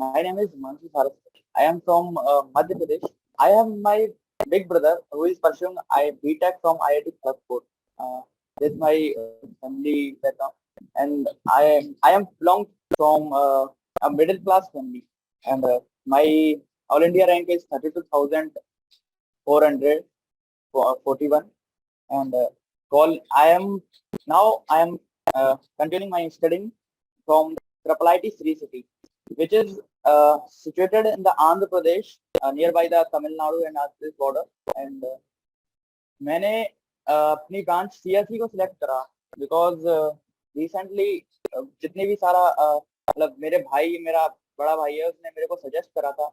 My name is Mansi Saraswati. I am from Madhya Pradesh. I have my big brother who is pursuing BTech from IIT Kharagpur. This is my family background, and I am belong from a middle class family, and my All India rank is 32,441, and call I am continuing my studying from Triple IT Sri City, which is situated in the Andhra Pradesh, nearby the Tamil Nadu and Andhra Pradesh border. And मैंने अपनी branch CSE को select करा because recently जितने भी सारा मतलब मेरा बड़ा भाई है, उसने मेरे को सजेस्ट करा था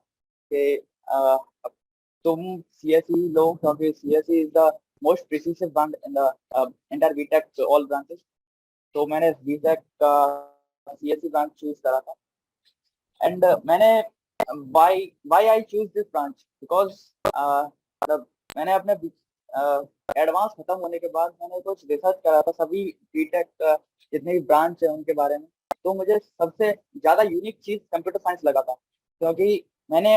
कि तुम सीएसई लो क्योंकि CSE is the most precious branch in the entire B Tech all branches. तो मैंने बीटेक का सीएसई ब्रांच चूज करा था। एंड मैंने why I choose this branch because मैंने अपने एडवांस खत्म होने के बाद मैंने कुछ रिसर्च करा था सभी बीटेक जितने भी ब्रांच है उनके बारे में। तो मुझे सबसे ज्यादा यूनिक चीज कंप्यूटर साइंस लगा था, क्योंकि मैंने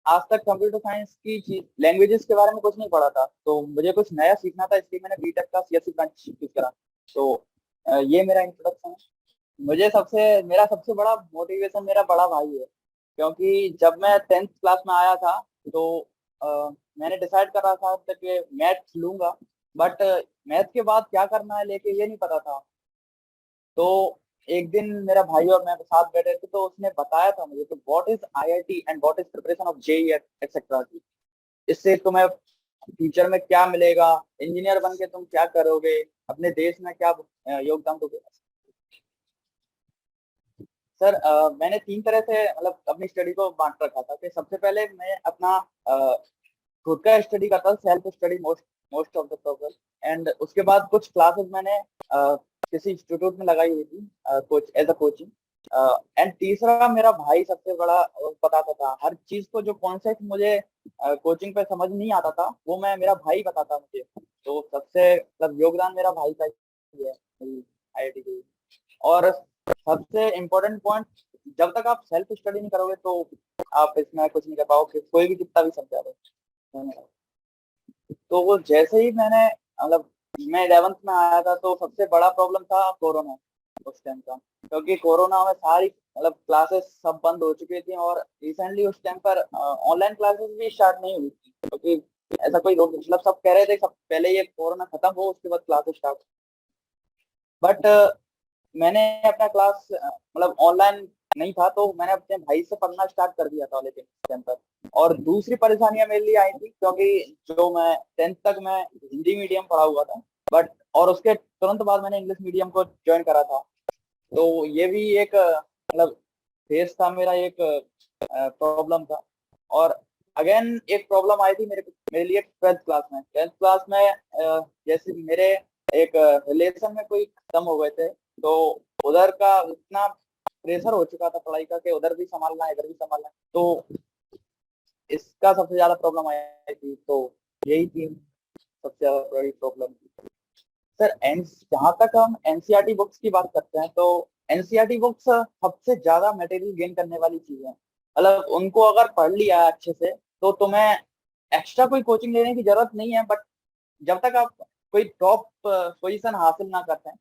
आज तक कंप्यूटर साइंस की चीज लैंग्वेजेस के बारे में कुछ नहीं पढ़ा था, तो मुझे कुछ नया सीखना था, इसलिए मैंने बीटेक का सीएससी ब्रांच चूज करा। तो ये मेरा इंट्रोडक्शन है। मेरा सबसे बड़ा मोटिवेशन मेरा बड़ा भाई है, क्योंकि जब मैं 10th क्लास में आया था तो मैंने डिसाइड कर रहा था कि मैथ्स लूंगा, बट मैथ के बाद क्या करना है लेके ये नहीं पता था। तो एक दिन मेरा भाई और मैं साथ बैठे थे, तो उसने बताया था मुझे तो what is IIT and what is preparation of JEE etcetera. इससे तुम्हें फ्यूचर में क्या मिलेगा, इंजीनियर बन के तुम क्या करोगे, अपने देश में क्या योगदान दोगे। सर मैंने 3 तरह से मतलब अपनी स्टडी को बांट रखा था कि सबसे पहले मैं अपना खुद का स्टडी करता था, self study most most of the progress. And उसके बाद कुछ क्लासेस मैंने किसी इंस्टीट्यूट में लगाई हुई थी coach as a coaching. And तीसरा मेरा भाई सबसे बड़ा बताता था हर चीज को, जो कॉन्सेप्ट मुझे कोचिंग पे समझ नहीं आता था वो मैं मेरा भाई बताता मुझे। तो सबसे मतलब योगदान मेरा भाई का ही है आईआईटी के। और सबसे इम्पोर्टेंट पॉइंट, जब तक आप सेल्फ स्टडी नहीं करोगे तो आप इसमें कुछ नहीं कर पाओगे, कोई भी कितना भी समझा दो। तो वो जैसे ही मैंने मतलब मैं 11th में आया था, तो सबसे बड़ा प्रॉब्लम था कोरोना उस टाइम का, क्योंकि कोरोना में सारी मतलब क्लासेस सब बंद हो चुकी थी, और रिसेंटली उस टाइम पर ऑनलाइन क्लासेस भी स्टार्ट नहीं हुई थी, क्योंकि ऐसा कोई रोक मतलब सब कह रहे थे सब पहले ये कोरोना खत्म हो उसके बाद क्लासेस स्टार्ट। बट मैंने अपना क्लास मतलब ऑनलाइन नहीं था, तो मैंने अपने भाई से पढ़ना स्टार्ट कर दिया था लेकिन टाइम पर। और दूसरी परेशानियां मेरे लिए आई थी, क्योंकि जो मैं 10th तक मैं हिंदी मीडियम पढ़ा हुआ था, बट और उसके तुरंत बाद मैंने इंग्लिश मीडियम को ज्वाइन करा था। तो ये भी एक मतलब फेस था मेरा, एक प्रॉब्लम था। और अगेन एक प्रॉब्लम आई थी मेरे लिए 12th क्लास में। 10th क्लास में जैसे मेरे एक रिलेशन में कोई खत्म हो गए थे, तो उधर का इतना प्रेशर हो चुका था पढ़ाई का कि उधर भी संभालना है इधर भी संभालना है, तो इसका सबसे ज्यादा प्रॉब्लम आई थी। तो यही थी सबसे ज्यादा बड़ी प्रॉब्लम। सर जहाँ तक हम एनसीईआरटी बुक्स की बात करते हैं, तो एनसीईआरटी बुक्स सबसे ज्यादा मटेरियल गेन करने वाली चीज है। मतलब उनको अगर पढ़ लिया अच्छे से तो तुम्हें एक्स्ट्रा कोई कोचिंग लेने की जरूरत नहीं है। बट जब तक आप कोई टॉप पोजीशन हासिल ना करते हैं,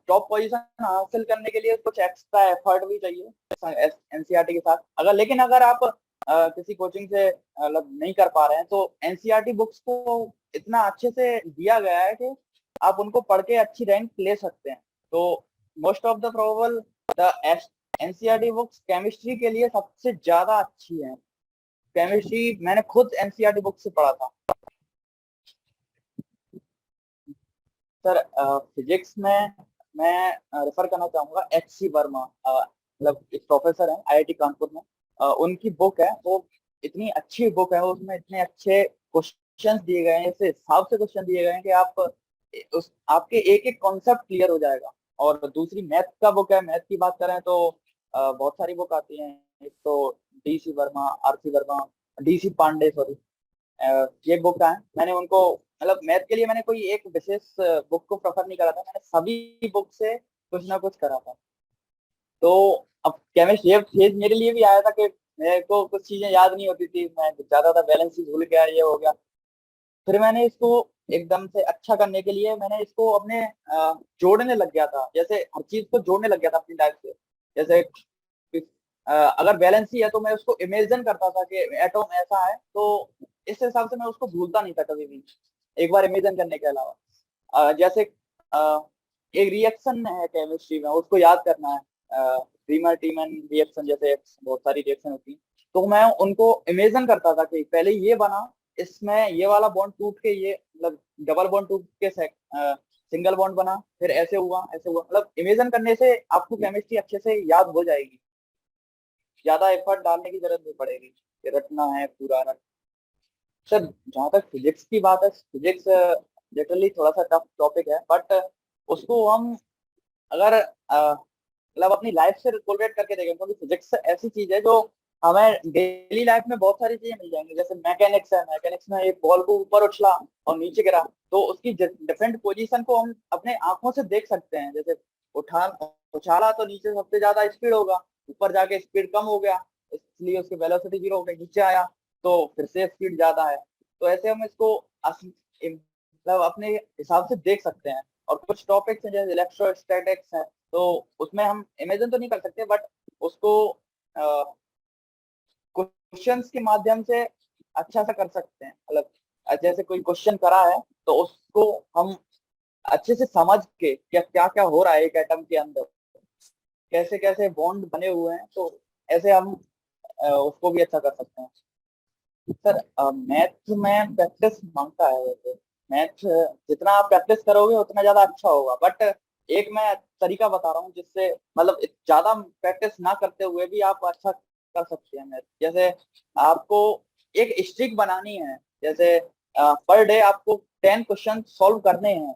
टॉप पोजीशन हासिल करने के लिए कुछ एक्स्ट्रा एफर्ट भी चाहिए एनसीईआरटी के साथ। लेकिन अगर आप किसी कोचिंग से मतलब नहीं कर पा रहे हैं, तो एनसीईआरटी बुक्स को इतना अच्छे से दिया गया है कि आप उनको पढ़ के अच्छी रैंक ले सकते हैं। तो most of the probable the NCERT books chemistry के लिए सबसे ज्यादा अच्छी है। केमिस्ट्री मैंने खुद एनसीईआरटी बुक से पढ़ा था। सर फिजिक्स में मैं रेफर करना चाहूंगा एच.सी. वर्मा, मतलब एक प्रोफेसर है आईआईटी कानपुर में। उनकी बुक है वो, इतनी अच्छी बुक है, उसमें इतने अच्छे क्वेश्चंस दिए गए हैं, इस हिसाब से क्वेश्चन दिए गए हैं कि आपके एक एक कॉन्सेप्ट क्लियर हो जाएगा। और दूसरी मैथ का बुक है। मैथ की बात करें तो बहुत सारी बुक आती हैं। एक तो D C. Verma, R C. Verma, D C. Pandey, sorry, ये बुक है। मैंने उनको मतलब मैथ के लिए मैंने कोई एक विशेष बुक को प्रेफर नहीं करा था, मैंने सभी बुक से कुछ ना कुछ करा था। तो अब केमिस्ट्री ये फेज मेरे लिए भी आया था कि मेरे को कुछ चीजें याद नहीं होती थी, मैं ज्यादा था बैलेंस ही भूल गया, ये हो गया। फिर मैंने इसको एकदम से अच्छा करने के लिए मैंने इसको अपने जोड़ने लग गया था, जैसे हर चीज को जोड़ने लग गया था अपनी लाइफ से। जैसे अगर बैलेंस ही है तो मैं उसको इमेजिन करता था कि एटॉम ऐसा है, तो इस हिसाब से मैं उसको भूलता नहीं था कभी भी, एक बार इमेजिन करने के अलावा। जैसे एक रिएक्शन है केमिस्ट्री में, उसको याद करना है, रीमर टीमन रिएक्शन जैसे बहुत सारी रिएक्शन होती है, तो मैं उनको इमेजिन करता था कि पहले ये बना, इसमें ये वाला बॉन्ड टूट के ये मतलब डबल बॉन्ड टूट के सिंगल बॉन्ड बना, फिर ऐसे हुआ ऐसे हुआ, मतलब इमेजिन करने से आपको केमिस्ट्री अच्छे से याद हो जाएगी, ज्यादा एफर्ट डालने की जरूरत नहीं पड़ेगी कि रटना है पूरा रट। सर जहाँ तक फिजिक्स की बात है, फिजिक्स लिटरली थोड़ा सा टफ टॉपिक है, बट उसको हम अगर मतलब अपनी लाइफ से कोरिलेट करके देखें, क्योंकि फिजिक्स ऐसी चीज है जो हमें डेली लाइफ में बहुत सारी चीजें मिल जाएंगी। जैसे मैकेनिक्स है, मैकेनिक्स में एक बॉल को ऊपर उछला और नीचे गिरा, तो उसकी डिफरेंट पोजीशन को हम अपने आंखों से देख सकते हैं। जैसे उठा उछाला तो नीचे सबसे ज्यादा स्पीड होगा, ऊपर जाके स्पीड कम हो गया, इसलिए उसकी वेलोसिटी जीरो हो गई, नीचे आया तो फिर से स्पीड ज्यादा है। तो ऐसे हम इसको मतलब अपने हिसाब से देख सकते हैं। और कुछ टॉपिक्स हैं जैसे इलेक्ट्रोस्टैटिक्स है, तो उसमें हम इमेजिन तो नहीं कर सकते, बट उसको क्वेश्चंस के माध्यम से अच्छा सा कर सकते हैं। मतलब जैसे कोई क्वेश्चन करा है तो उसको हम अच्छे से समझ के क्या क्या क्या हो रहा है एक एटम के अंदर, कैसे कैसे बॉन्ड बने हुए हैं, तो ऐसे हम उसको भी अच्छा कर सकते हैं। सर मैथ में प्रैक्टिस मांगता है वैसे, मैथ जितना आप प्रैक्टिस करोगे उतना ज्यादा अच्छा होगा, बट एक मैं तरीका बता रहा हूँ जिससे मतलब ज्यादा प्रैक्टिस ना करते हुए भी आप अच्छा कर सकते हैं मैथ। जैसे आपको एक स्ट्रिक बनानी है, जैसे पर डे आपको 10 क्वेश्चन सॉल्व करने हैं,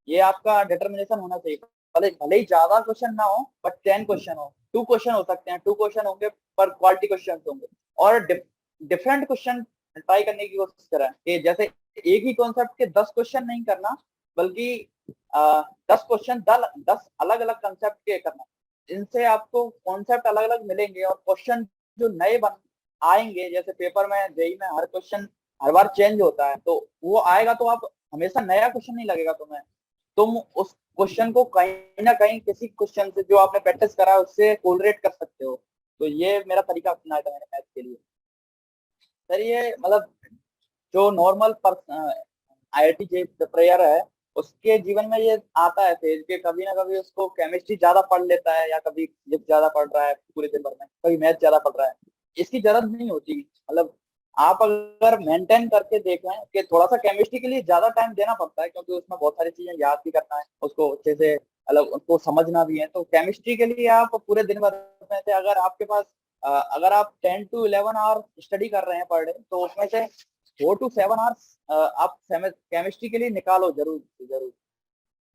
ये आपका डिटर्मिनेशन होना चाहिए। भले भले ही ज्यादा क्वेश्चन ना हो, बट 10 क्वेश्चन हो, 2 क्वेश्चन हो सकते हैं, 2 क्वेश्चन होंगे पर क्वालिटी क्वेश्चन होंगे। और डिफरेंट क्वेश्चन ट्राई करने की कोशिश करें कि जैसे एक ही कॉन्सेप्ट के 10 क्वेश्चन नहीं करना, बल्कि 10 क्वेश्चन 10 अलग अलग कंसेप्ट के करना। इनसे आपको कॉन्सेप्ट अलग अलग मिलेंगे और क्वेश्चन जो नए बन आएंगे, जैसे पेपर में जेई में हर क्वेश्चन हर बार चेंज होता है, तो वो आएगा तो आप हमेशा नया क्वेश्चन नहीं लगेगा तुम्हें, तुम उस क्वेश्चन को कहीं ना कहीं किसी क्वेश्चन से जो आपने प्रैक्टिस करा है उससे कोलरेट कर सकते हो। तो ये मेरा तरीका अपनाया था मैंने मैथ के लिए। सर ये मतलब जो नॉर्मल आईआईटी जे प्रेयर है, उसके जीवन में ये आता है फेज के कभी ना कभी उसको केमिस्ट्री ज्यादा पढ़ लेता है, या कभी फिजिक्स ज्यादा पढ़ रहा है पूरे दिन भर में, कभी मैथ ज्यादा पढ़ रहा है। इसकी जरूरत नहीं होती, मतलब आप अगर मेंटेन करके देखें कि थोड़ा सा केमिस्ट्री के लिए ज्यादा टाइम देना पड़ता है, क्योंकि उसमें बहुत सारी चीजें याद भी करना है, उसको अच्छे से मतलब उसको समझना भी है। तो केमिस्ट्री के लिए आप पूरे दिन भर में से अगर आपके पास अगर आप 10 to 11 आवर स्टडी कर रहे हैं पर डे, तो उसमें से 4 to 7 आवर्स आप केमिस्ट्री के लिए निकालो जरूर जरूर।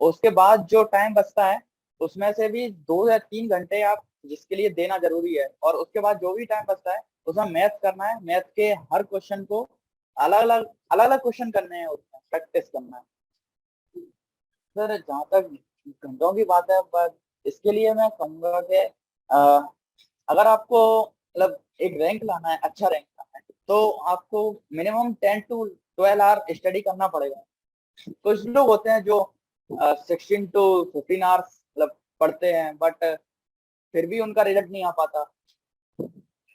उसके बाद जो टाइम बचता है उसमें से भी 2 या 3 घंटे आप जिसके लिए देना जरूरी है, और उसके बाद जो भी टाइम बचता है उसमें मैथ करना है, मैथ के हर क्वेश्चन को अलग अलग क्वेश्चन करने हैं, उसमें प्रैक्टिस करना है। सर जहाँ तक घंटों की बात है, पर इसके लिए मैं कहूँगा कि अगर आपको मतलब एक रैंक लाना है, अच्छा रैंक लाना है, तो आपको मिनिमम 10 to 12 आवर स्टडी करना पड़ेगा। कुछ लोग होते हैं जो 16 to 15 आवर्स मतलब पढ़ते हैं, बट फिर भी उनका रिजल्ट नहीं आ पाता,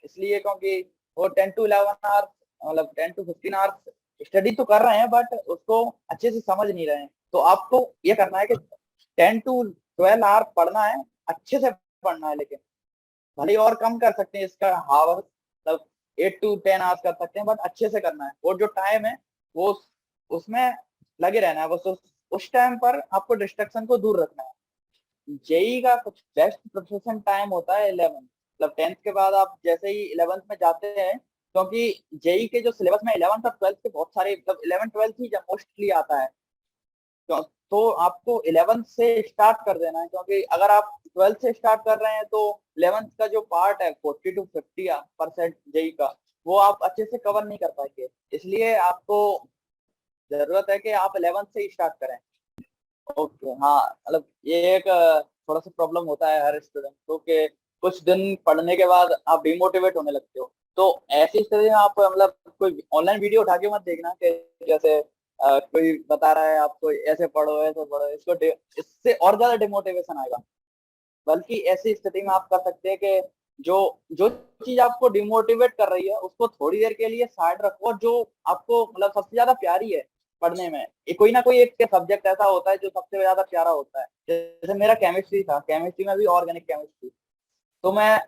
इसलिए क्योंकि वो 10 to 11 आवर्स मतलब 10 to 15 आवर्स स्टडी तो कर रहे हैं, बट उसको अच्छे से समझ नहीं रहे हैं। तो आपको ये करना है कि 10 to 12 आवर पढ़ना है, अच्छे से पढ़ना है, लेकिन भले ही और कम कर सकते हैं इसका हावर, मतलब 8 to 10 आवर्स कर सकते हैं, बट अच्छे से करना है। और जो टाइम है वो उसमें लगे रहना है, बस उस टाइम पर आपको डिस्ट्रक्शन को दूर रखना है। जेई का कुछ बेस्ट प्रिपरेशन टाइम होता है 11, मतलब 10th के बाद आप जैसे ही 11th में जाते हैं, क्योंकि जेई के जो सिलेबस में 11th और 12th के बहुत सारे मतलब 11 12 ही मोस्टली आता है, तो आपको 11th से स्टार्ट कर देना है, क्योंकि अगर आप 12th से स्टार्ट कर रहे हैं तो 11th का जो पार्ट है 40 to 50% जेई का, वो आप अच्छे से कवर नहीं कर पाएंगे। इसलिए आपको जरूरत है कि आप 11th से ही स्टार्ट करें। ओके हाँ, मतलब ये एक थोड़ा सा प्रॉब्लम होता है हर स्टूडेंट को कि कुछ दिन पढ़ने के बाद आप डिमोटिवेट होने लगते हो। तो ऐसी स्थिति में आप मतलब कोई ऑनलाइन वीडियो उठा के मत देखना कि जैसे कोई बता रहा है आपको ऐसे पढ़ो, इससे और ज्यादा डिमोटिवेशन आएगा। बल्कि ऐसी स्थिति में आप कर सकते हैं कि जो जो चीज आपको डिमोटिवेट कर रही है उसको थोड़ी देर के लिए साइड रखो, और जो आपको मतलब सबसे ज्यादा प्यारी है पढ़ने में, कोई ना कोई एक सब्जेक्ट ऐसा होता है जो सबसे ज्यादा प्यारा होता है। जैसे मेरा केमिस्ट्री था, केमिस्ट्री में भी ऑर्गेनिक केमिस्ट्री, तो मैं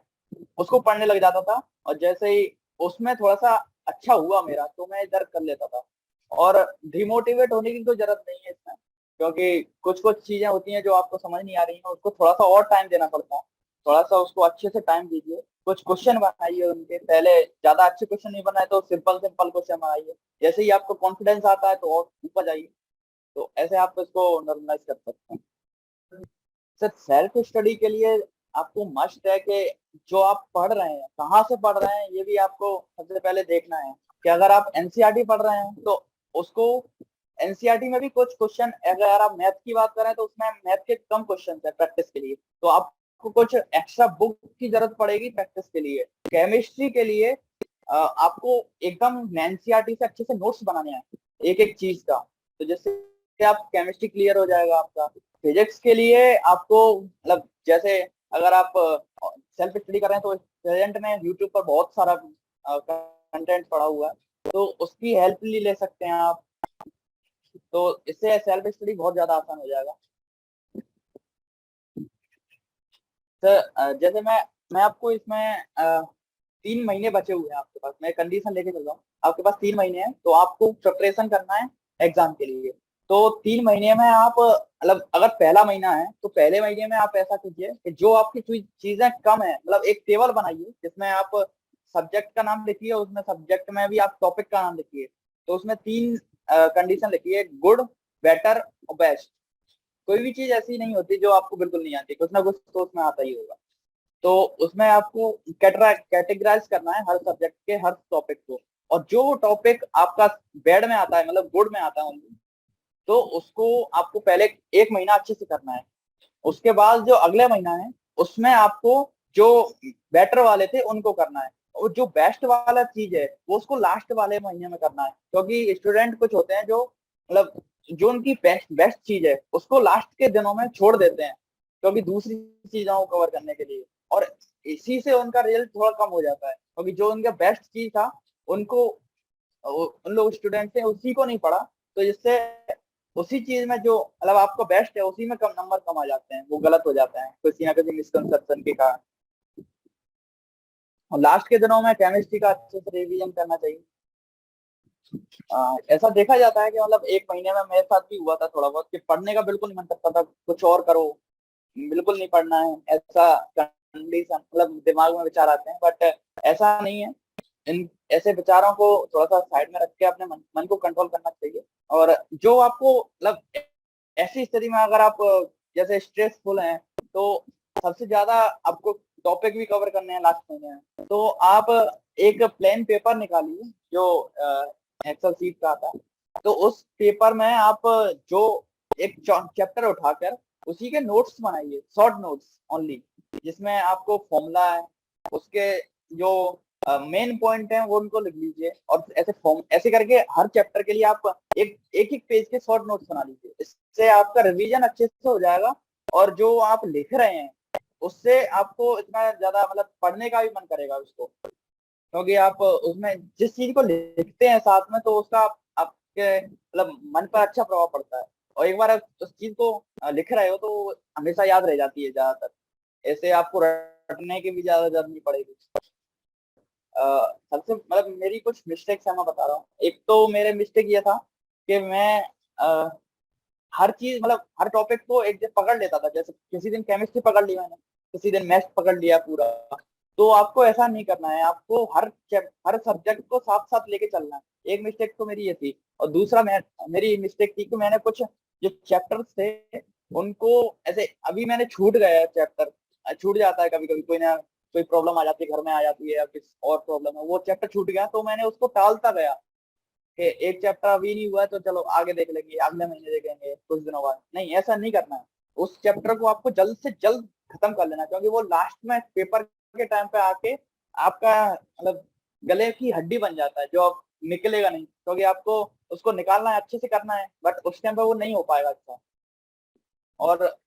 उसको पढ़ने लग जाता था, और जैसे ही उसमें थोड़ा सा अच्छा हुआ मेरा तो मैं इधर कर लेता था। और डिमोटिवेट होने की तो जरूरत नहीं है इसमें, क्योंकि कुछ कुछ चीजें होती हैं जो आपको समझ नहीं आ रही हैं, उसको थोड़ा सा और टाइम देना पड़ता है। थोड़ा सा उसको अच्छे से टाइम दीजिए, कुछ क्वेश्चन बनाइए उनके, पहले ज्यादा अच्छे क्वेश्चन नहीं बनाए तो सिंपल सिंपल क्वेश्चन बनाइए। जैसे ही आपको कॉन्फिडेंस आता है तो और ऊपर जाइए। तो ऐसे आप इसको नॉर्मलाइज कर सकते हैं। सर सेल्फ स्टडी के लिए आपको मस्ट है कि जो आप पढ़ रहे हैं कहाँ से पढ़ रहे हैं ये भी आपको सबसे पहले देखना है। कि अगर आप एनसीईआरटी पढ़ रहे हैं तो उसको एनसीईआरटी में भी कुछ क्वेश्चन, अगर आप मैथ की बात करें तो उसमें मैथ के कम क्वेश्चन है प्रैक्टिस के लिए, तो आपको कुछ एक्स्ट्रा बुक की जरूरत पड़ेगी प्रैक्टिस के लिए। केमिस्ट्री के लिए आपको एकदम एनसीईआरटी से अच्छे से नोट्स बनाने हैं एक एक चीज का, तो जिससे आप केमिस्ट्री क्लियर हो जाएगा आपका। फिजिक्स के लिए आपको मतलब जैसे अगर आप सेल्फ स्टडी कर रहे हैं तो प्रेजेंट में यूट्यूब पर बहुत सारा कंटेंट पड़ा हुआ है, तो उसकी हेल्प भी ले सकते हैं आप। तो इससे सेल्फ स्टडी बहुत ज्यादा आसान हो जाएगा। सर जैसे मैं आपको इसमें 3 महीने बचे हुए हैं आपके पास, मैं कंडीशन लेके चल रहा हूँ। आपके पास 3 महीने हैं तो आपको प्रिपरेशन करना है एग्जाम के लिए। तो 3 महीने में आप मतलब अगर पहला महीना है तो पहले महीने में आप ऐसा कीजिए कि जो आपकी चीजें कम है, मतलब एक टेबल बनाइए जिसमें आप सब्जेक्ट का नाम लिखिए, उसमें सब्जेक्ट में भी आप टॉपिक का नाम लिखिए। तो उसमें 3 कंडीशन लिखिए, गुड, बेटर और बेस्ट। कोई भी चीज ऐसी नहीं होती जो आपको बिल्कुल नहीं आती, कुछ ना कुछ तो उसमें आता ही होगा। तो उसमें आपको कैटेगराइज करना है हर सब्जेक्ट के हर टॉपिक को। और जो टॉपिक आपका बेड में आता है, मतलब गुड में आता है only, तो उसको आपको पहले 1 महीना अच्छे से करना है। उसके बाद जो अगले महीना है उसमें आपको जो बेटर वाले थे उनको करना है, और जो बेस्ट वाला चीज है वो उसको लास्ट वाले महीने में करना है। क्योंकि स्टूडेंट कुछ होते हैं जो मतलब जो उनकी बेस्ट बेस्ट चीज है उसको लास्ट के दिनों में छोड़ देते हैं, क्योंकि दूसरी चीजों को कवर करने के लिए। और इसी से उनका रिजल्ट थोड़ा कम हो जाता है, क्योंकि जो उनका बेस्ट चीज था उनको उन लोग स्टूडेंट ने उसी को नहीं पढ़ा, तो जिससे उसी चीज में जो मतलब आपको बेस्ट है उसी में कम नंबर कम आ जाते हैं, वो गलत हो जाता है किसी ना किसी मिसकंसेप्शन के कारण। और लास्ट के दिनों में केमिस्ट्री का अच्छे से रिवीजन करना चाहिए। ऐसा देखा जाता है कि मतलब 1 महीने में मेरे साथ भी हुआ था थोड़ा बहुत कि पढ़ने का बिल्कुल नहीं मन करता था, कुछ और करो, बिल्कुल नहीं पढ़ना है, ऐसा कंडीशन मतलब दिमाग में विचार आते हैं। बट ऐसा नहीं है, इन ऐसे विचारों को थोड़ा सा साइड में रख के अपने मन को कंट्रोल करना चाहिए। और जो आपको मतलब ऐसी स्थिति में अगर आप जैसे स्ट्रेसफुल हैं तो सबसे ज्यादा आपको टॉपिक भी कवर करने हैं लास्ट महीने में, तो आप एक प्लेन पेपर निकालिए जो एक्सेल सीट का आता है। तो उस पेपर में आप जो एक चैप्टर उठाकर उसी के नोट्स बनाइए, शॉर्ट नोट्स ओनली, जिसमें आपको फॉर्मूला है उसके जो मेन पॉइंट है वो उनको लिख लीजिए। और ऐसे फॉर्म ऐसे करके हर चैप्टर के लिए आप एक एक एक पेज के शॉर्ट नोट्स बना लीजिए, इससे आपका रिवीजन अच्छे से हो जाएगा। और जो आप लिख रहे हैं उससे आपको इतना ज्यादा मतलब पढ़ने का भी मन करेगा उसको, क्योंकि आप उसमें जिस चीज को लिखते हैं साथ में तो उसका आपके मतलब मन पर अच्छा प्रभाव पड़ता है। और एक बार आप उस चीज को लिख रहे हो तो हमेशा याद रह जाती है ज्यादातर, ऐसे आपको रटने की भी ज्यादा जरूरत नहीं पड़ेगी। सबसे मतलब मेरी कुछ मिस्टेक्स है मैं बता रहा हूँ। एक तो मेरे मिस्टेक ये था कि मैं हर चीज मतलब हर टॉपिक को एक दिन पकड़ लेता था, जैसे किसी दिन केमिस्ट्री पकड़ ली मैंने, किसी दिन मैथ्स पकड़ लिया पूरा। तो आपको ऐसा नहीं करना है, आपको हर सब्जेक्ट को साथ साथ लेके चलना है। एक मिस्टेक तो मेरी ये थी। और दूसरा मेरी मिस्टेक थी कि मैंने कुछ जो चैप्टर्स थे उनको ऐसे अभी मैंने छूट गया चैप्टर, छूट जाता है कभी कभी, कोई ना कोई प्रॉब्लम आ जाती है, घर में आ जाती है या किसी और प्रॉब्लम है, वो चैप्टर छूट गया तो मैंने उसको टालता गया कि एक चैप्टर अभी नहीं हुआ है तो चलो आगे देख लेंगे, अगले महीने देखेंगे, कुछ दिनों बाद। नहीं, ऐसा नहीं करना है। उस चैप्टर को आपको जल्द से जल्द खत्म कर लेना, क्योंकि वो लास्ट में पेपर के टाइम पे आके आपका मतलब गले की हड्डी बन जाता है, जो अब निकलेगा नहीं, क्योंकि आपको उसको निकालना है, अच्छे से करना है, बट उस टाइम पे वो नहीं हो पाएगा अच्छा। और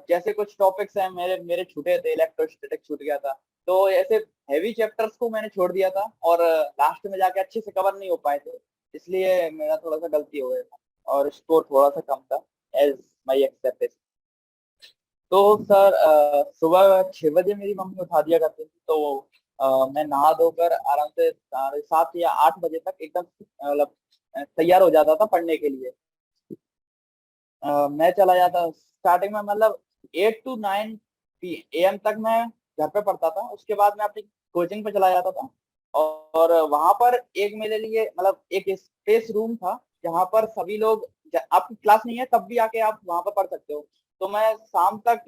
जैसे कुछ टॉपिक्स हैं मेरे मेरे छूटे थे, इलेक्ट्रोस्टैटिक छूट गया था, तो ऐसे हैवी चैप्टर्स को मैंने छोड़ दिया था और लास्ट में जाके अच्छे से कवर नहीं हो पाए थे, इसलिए मेरा थोड़ा सा गलती हो गया था और स्कोर थोड़ा सा कम था एज माई एक्सपेक्टेशन। तो सर सुबह 6 बजे मेरी मम्मी उठा दिया करती थी, तो मैं नहा धोकर आराम से 7 या 8 बजे तक एकदम मतलब तैयार हो जाता था पढ़ने के लिए। मैं चला जाता स्टार्टिंग में, मतलब 8 to 9 AM तक मैं घर पे पढ़ता था, उसके बाद मैं अपनी कोचिंग पे चला जाता था। और वहां पर एक मेरे लिए मतलब एक स्पेस रूम था, जहाँ पर सभी लोग आपकी क्लास नहीं है तब भी आके आप वहां पर पढ़ सकते हो। तो मैं शाम तक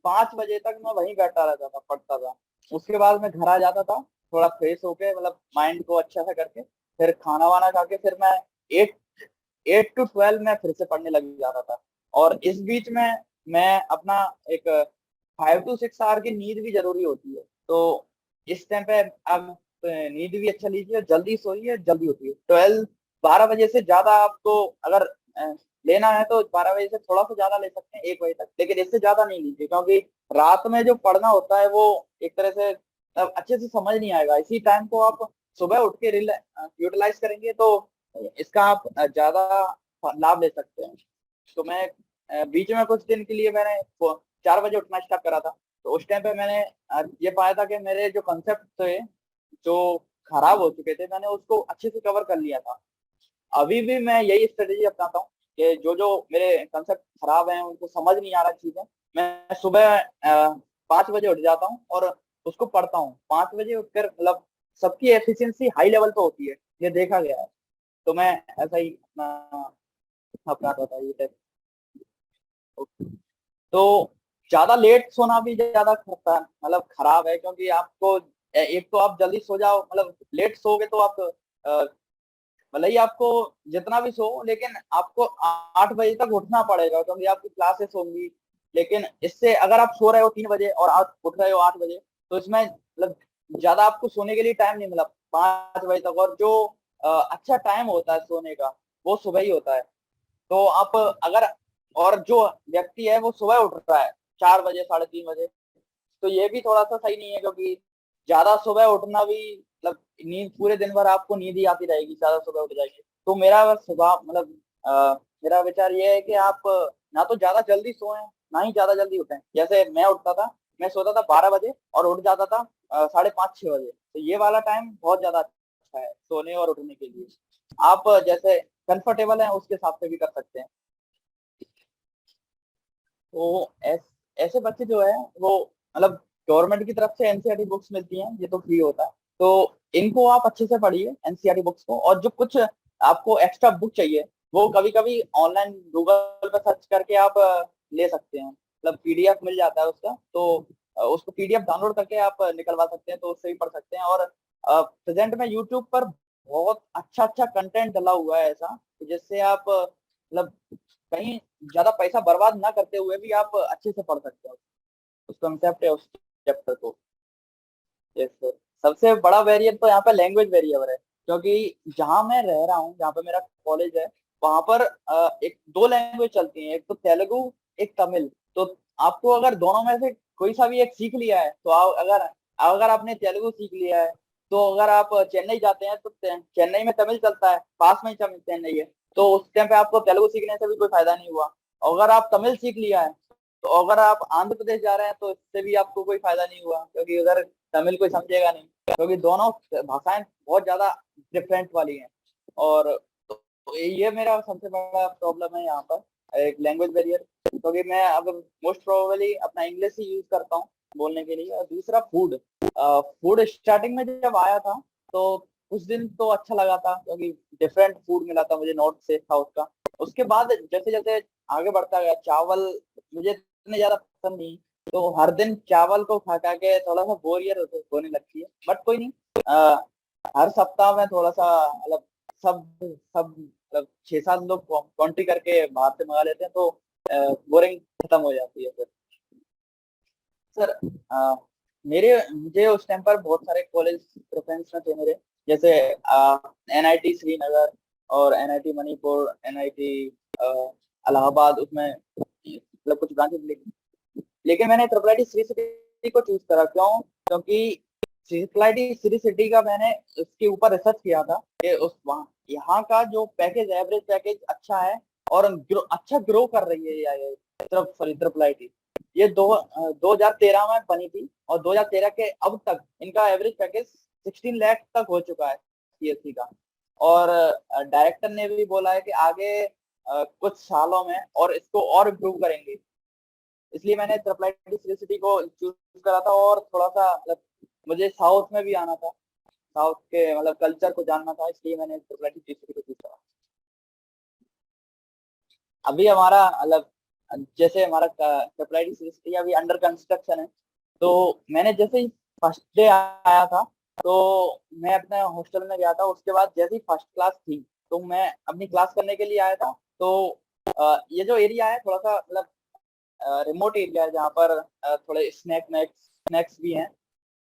5 बजे तक मैं वहीं बैठा रहता था, पढ़ता था। उसके बाद मैं घर आ जाता था, थोड़ा फ्रेश होके, मतलब माइंड को अच्छा सा करके, फिर खाना वाना खा के फिर मैं 8 8 to 12 में फिर से पढ़ने लग जाता था। और इस बीच में मैं अपना एक 5 to 6 आवर की नींद भी जरूरी होती है, तो इस टाइम पे आप नींद भी अच्छा लीजिए, जल्दी सोइए, जल्दी उठिए। 12 12 बजे से ज्यादा आपको अगर लेना है तो 12 बजे से थोड़ा सा ज्यादा ले सकते हैं, 1 बजे तक, लेकिन इससे ज्यादा नहीं लीजिए, क्योंकि रात में जो पढ़ना होता है वो एक तरह से अच्छे से समझ नहीं आएगा। इसी टाइम को आप सुबह उठ के यूटिलाइज करेंगे तो इसका आप ज्यादा लाभ ले सकते हैं। तो मैं बीच में कुछ दिन के लिए मैंने 4 बजे उठना स्टार्ट करा था, तो उस टाइम पे मैंने ये पाया था कि मेरे जो कंसेप्ट थे जो खराब हो चुके थे, मैंने उसको अच्छे से कवर कर लिया था। अभी भी मैं यही स्ट्रेटेजी अपनाता हूँ कि जो जो मेरे कंसेप्ट खराब हैं, उनको समझ नहीं आ रहा चीजें, मैं सुबह 5 बजे उठ जाता हूँ और उसको पढ़ता हूँ। 5 बजे उठकर मतलब सबकी एफिशिएंसी हाई लेवल पे होती है, ये देखा गया है। तो मैं ऐसा ही अपना अपनाता था ये टेक्निक। तो ज्यादा लेट सोना भी ज्यादा मतलब खराब है, क्योंकि आपको एक तो आप जल्दी सो जाओ, मतलब लेट सोओगे तो आप भले ही आपको जितना भी सो, लेकिन आपको 8 बजे तक उठना पड़ेगा, क्योंकि आपकी क्लासेस होंगी। लेकिन इससे अगर आप सो रहे हो 3 बजे और आप उठ रहे हो 8 बजे, तो इसमें मतलब ज्यादा आपको सोने के लिए टाइम नहीं मिला 5 बजे तक। और जो अच्छा टाइम होता है सोने का, वो सुबह ही होता है। तो आप अगर, और जो व्यक्ति है वो सुबह उठ रहा है 4 बजे 3:30 बजे, तो ये भी थोड़ा सा सही नहीं है, क्योंकि ज्यादा सुबह उठना भी मतलब नींद पूरे दिन भर आपको नींद ही आती रहेगी, ज्यादा सुबह उठ जाएगी। तो मेरा बस सुबह मतलब मेरा विचार ये है कि आप ना तो ज्यादा जल्दी सोएं, ना ही ज्यादा जल्दी उठें। जैसे मैं उठता था, मैं सोता था 12 बजे और उठ जाता था 5:30 6 बजे, तो ये वाला टाइम बहुत ज्यादा अच्छा है सोने और उठने के लिए। आप जैसे कंफर्टेबल है उसके हिसाब से भी कर सकते हैं। तो ऐसे बच्चे जो है वो मतलब गवर्नमेंट की तरफ से एनसीईआरटी बुक्स मिलती हैं, ये तो फ्री होता है, तो इनको आप अच्छे से पढ़िए एनसीईआरटी बुक्स को। और जो कुछ आपको एक्स्ट्रा बुक चाहिए, वो कभी कभी ऑनलाइन गूगल पर सर्च करके आप ले सकते हैं, मतलब पीडीएफ मिल जाता है उसका, तो उसको पीडीएफ डाउनलोड करके आप निकलवा सकते हैं, तो उससे भी पढ़ सकते हैं। और प्रेजेंट में यूट्यूब पर बहुत अच्छा अच्छा कंटेंट डला हुआ है ऐसा, जिससे आप मतलब कहीं ज्यादा पैसा बर्बाद ना करते हुए भी आप अच्छे से पढ़ सकते हो उस कंसेप्ट या उस चैप्टर को। Yes sir. सबसे बड़ा वेरिएंट तो यहाँ पे लैंग्वेज वेरिएबल है, क्योंकि जहाँ मैं रह रहा हूँ, जहाँ पे मेरा कॉलेज है, वहां पर एक दो लैंग्वेज चलती हैं, एक तो तेलुगु, एक तमिल। तो आपको अगर दोनों में से कोई सा भी एक सीख लिया है, तो अगर अगर आपने तेलुगु सीख लिया है, तो अगर आप चेन्नई जाते हैं तो चेन्नई में तमिल चलता है, पास में ही चेन्नई है, तो उस टाइम पे आपको तेलुगु सीखने से भी कोई फायदा नहीं हुआ। अगर आप तमिल सीख लिया है, तो अगर आप आंध्र प्रदेश जा रहे हैं तो इससे भी आपको कोई फायदा नहीं हुआ, क्योंकि उधर तमिल कोई समझेगा नहीं, क्योंकि दोनों भाषाएं बहुत ज्यादा डिफरेंट वाली हैं। और तो ये मेरा सबसे बड़ा प्रॉब्लम है यहाँ पर, एक लैंग्वेज बैरियर, क्योंकि मैं अब मोस्ट प्रोबेबली अपना इंग्लिश ही यूज करता हूँ बोलने के लिए। और दूसरा फूड, फूड स्टार्टिंग में जब आया था तो कुछ दिन तो अच्छा लगा था, क्योंकि डिफरेंट फूड मिला था मुझे, नॉर्थ से साउथ का। उसके बाद जैसे जैसे आगे बढ़ता गया, चावल मुझे इतने ज्यादा पसंद नहीं, तो हर दिन चावल को खा खा के थोड़ा सा बोरियत होने लगती है। बट कोई नहीं, हर सप्ताह में थोड़ा सा मतलब सब सब मतलब 6 7 लोग कॉन्ट्री करके बाहर से मंगा लेते हैं, तो बोरिंग खत्म हो जाती है फिर। सर मेरे मुझे उस टाइम पर बहुत सारे कॉलेज प्रेफरेंस में थे मेरे, जैसे एनआईटी श्रीनगर और एनआईटी मणिपुर, एनआईटी इलाहाबाद, उसमें मतलब कुछ ब्रांचेस। लेकिन मैंने ट्रिपल आईटी श्री सिटी को चूज करा, क्यों? क्योंकि ट्रिपल आईटी श्री सिटी का मैंने उसके ऊपर रिसर्च किया था कि उस वहाँ यहाँ का जो पैकेज, एवरेज पैकेज अच्छा है, और अच्छा ग्रो कर रही है ये ट्रिपल आईटी। ये 2013 में बनी थी, और 2013 के अब तक इनका एवरेज पैकेज 16 लाख तक हो चुका है सीएससी का। और डायरेक्टर ने भी बोला है कि आगे कुछ सालों में और इसको और इम्प्रूव करेंगे। इसलिए मैंने ट्रिपल आईटी श्री सिटी को चूज करा था, और थोड़ा सा मतलब मुझे साउथ में भी आना था, साउथ के मतलब कल्चर को जानना था, इसलिए मैंने ट्रिपल आईटी श्री सिटी को चूज करा। अभी हमारा मतलब जैसे हमारा ट्रिपल आईटी श्री सिटी अभी अंडर कंस्ट्रक्शन है। तो मैंने जैसे ही फर्स्ट डे आया था, तो मैं अपने हॉस्टल में गया था। उसके बाद जैसे ही फर्स्ट क्लास थी, तो मैं अपनी क्लास करने के लिए आया था। तो ये जो एरिया है थोड़ा सा मतलब रिमोट एरिया है, जहाँ पर थोड़े स्नैक्स भी हैं।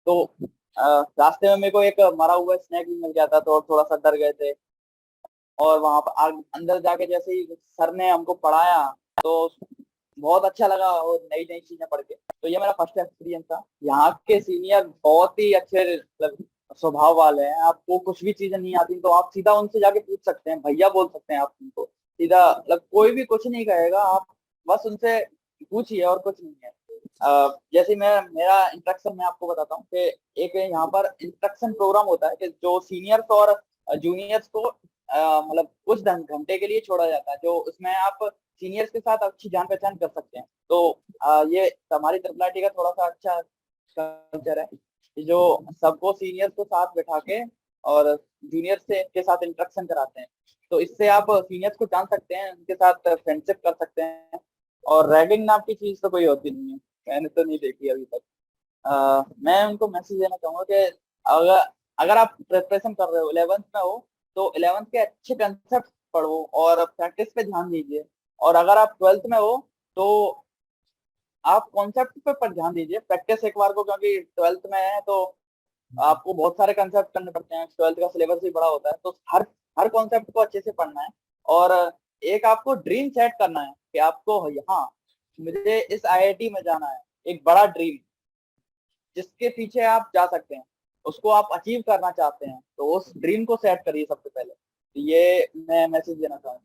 तो रास्ते में मेरे को एक मरा हुआ स्नैक भी मिल गया था, तो थोड़ा सा डर गए थे। और वहां पर अंदर जाके जैसे ही सर ने हमको पढ़ाया, तो बहुत अच्छा लगा, और नई नई चीजें पढ़ के। तो ये मेरा फर्स्ट एक्सपीरियंस था। यहाँ के सीनियर बहुत ही अच्छे मतलब स्वभाव वाले हैं। आपको कुछ भी चीजें नहीं आती तो आप सीधा उनसे जाके पूछ सकते हैं, भैया बोल सकते हैं आप उनको सीधा, मतलब कोई भी कुछ नहीं कहेगा। आप बस उनसे पूछिए, और कुछ नहीं है। जैसे मैं मेरा इंस्ट्रक्शन मैं आपको बताता हूँ कि एक यहाँ पर इंस्ट्रक्शन प्रोग्राम होता है कि जो सीनियर्स और जूनियर्स को मतलब कुछ घंटे के लिए छोड़ा जाता है, जो उसमें आप सीनियर्स के साथ अच्छी जान पहचान कर सकते हैं। तो ये हमारी ट्रिपल आईटी का थोड़ा सा अच्छा कल्चर है कि जो सबको सीनियर्स को साथ बैठा के और जूनियर्स से के साथ इंटरेक्शन कराते हैं। तो इससे आप सीनियर्स को जान सकते हैं, उनके साथ फ्रेंडशिप कर सकते हैं। और रैगिंग नाम की चीज तो कोई होती नहीं है, मैंने तो नहीं देखी अभी तक। मैं उनको मैसेज देना चाहूंगा कि अगर अगर आप प्रिपरेशन कर रहे हो, 11th में हो, तो 11th के अच्छे कंसेप्ट पढ़ो और प्रैक्टिस पे ध्यान दीजिए। और अगर आप 12th में हो, तो आप कॉन्सेप्ट पर ध्यान दीजिए, प्रैक्टिस एक बार को, क्योंकि 12th में है तो आपको बहुत सारे कंसेप्ट करने पड़ते हैं। 12th का सिलेबस भी बड़ा होता है, तो हर हर कॉन्सेप्ट को अच्छे से पढ़ना है। और एक आपको ड्रीम सेट करना है कि आपको यहाँ मुझे इस आईआईटी में जाना है, एक बड़ा ड्रीम जिसके पीछे आप जा सकते हैं, उसको आप अचीव करना चाहते हैं, तो उस ड्रीम को सेट करिए सबसे पहले। तो ये मैं मैसेज देना चाहूंगा।